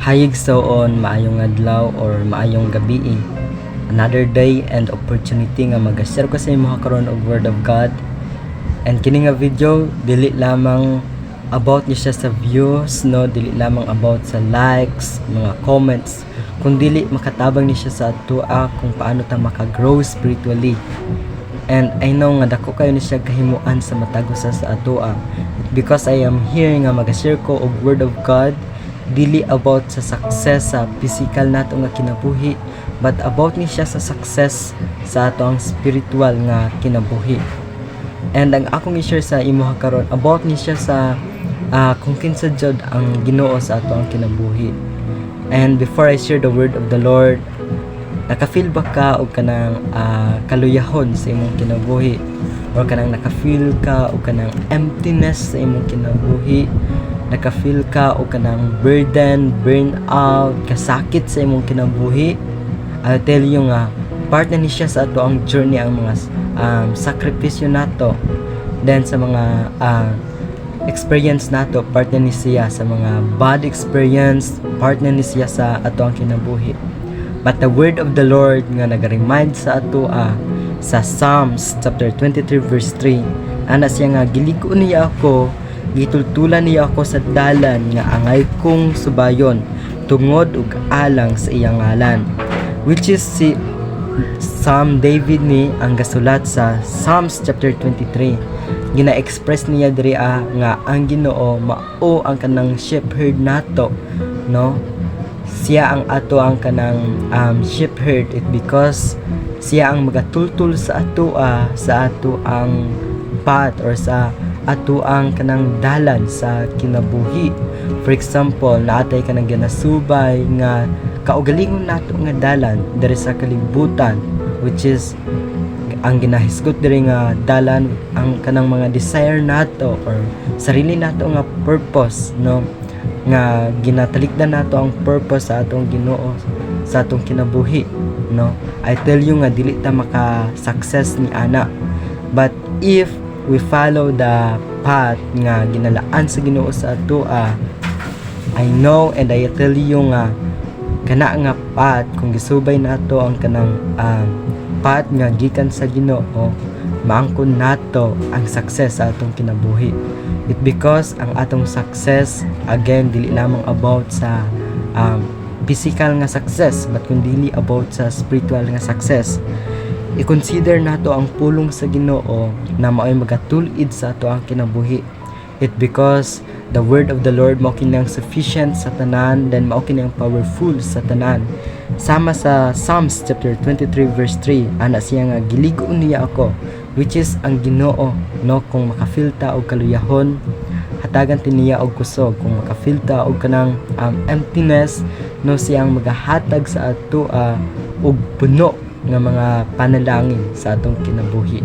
Hayig soon, maayong adlaw or maayong gabi. Another day and opportunity nga mag-share ko sa imo karon og word of God. And kini nga video dili lamang about niya siya sa views, no, dili lamang about sa likes, mga comments, kundi makatabang ni siya sa atua kung paano ta maka-grow spiritually. And I know nga dako kayo ni siya kahimuan sa matago sa atua. Because I am here nga mag-share ko og word of God, dili about sa success sa physical nato nga kinabuhi, but about ni siya sa success sa ato ang spiritual nga kinabuhi. And ang akong i-share sa imo karon about ni siya sa kung kinsa jud ang Ginoo sa ato ang kinabuhi. And before I share the word of the Lord, naka-feel ba ka og kanang kaluyahon sa imong kinabuhi, or kanang naka-feel ka og kanang emptiness sa imong kinabuhi? Naka-feel ka o kanang burden, burnout, kasakit sa imong kinabuhi? I'll tell you nga, part na ni siya sa ato ang journey, ang mga sakripisyo nato. Then sa mga experience nato, part na ni siya sa mga bad experience, part na ni siya sa ato ang kinabuhi. But the word of the Lord nga nag-remind sa ato sa Psalms chapter 23 verse 3, ana siya nga, giligo niya ako, gitultulan niya ako sa dalan nga angay kong subayon tungod ug alang sa iyang ngalan, which is si Psalm David ni ang gasulat sa Psalms chapter 23. Gina-express niya diri nga ang Ginoo mao ang kanang shepherd nato, no? Siya ang ato ang kanang shepherd, it because siya ang magatultul sa ato ang path or sa ato ang kanang dalan sa kinabuhi. For example, naatay ka nang ginasubay nga kaugalingon nato nga dalan diri sa kalibutan, which is ang ginahisgot diri nga dalan ang kanang mga desire nato or sarili nato nga purpose, no, nga ginatalikdan nato ang purpose sa atong Ginoo sa atong kinabuhi, no. I tell you nga dili ta maka-success ni ana, but if we follow the path nga ginalaan sa Ginoo sa ato, I know and I tell you nga kana nga path, kung gisubay nato ang kanang path nga gikan sa Ginoo, maangkon nato ang success sa atong kinabuhi. It because ang atong success, again, dili lamang about sa physical nga success, but kundi about sa spiritual nga success. I-consider nato ang pulong sa Ginoo na mao'y magatulid sa ato ang kinabuhi. It because the word of the Lord mao kinang sufficient sa tanan, then mao kinang powerful sa tanan. Sama sa Psalms chapter 23 verse 3, ana siya nga, giligo niya ako, which is ang Ginoo, no, kung makafeel ta og kaluyahon, hatagan tiniya og kusog. Kung makafeel ta og kanang emptiness, no, siyang magahatag sa ato og puno nga mga panalangin sa atong kinabuhi.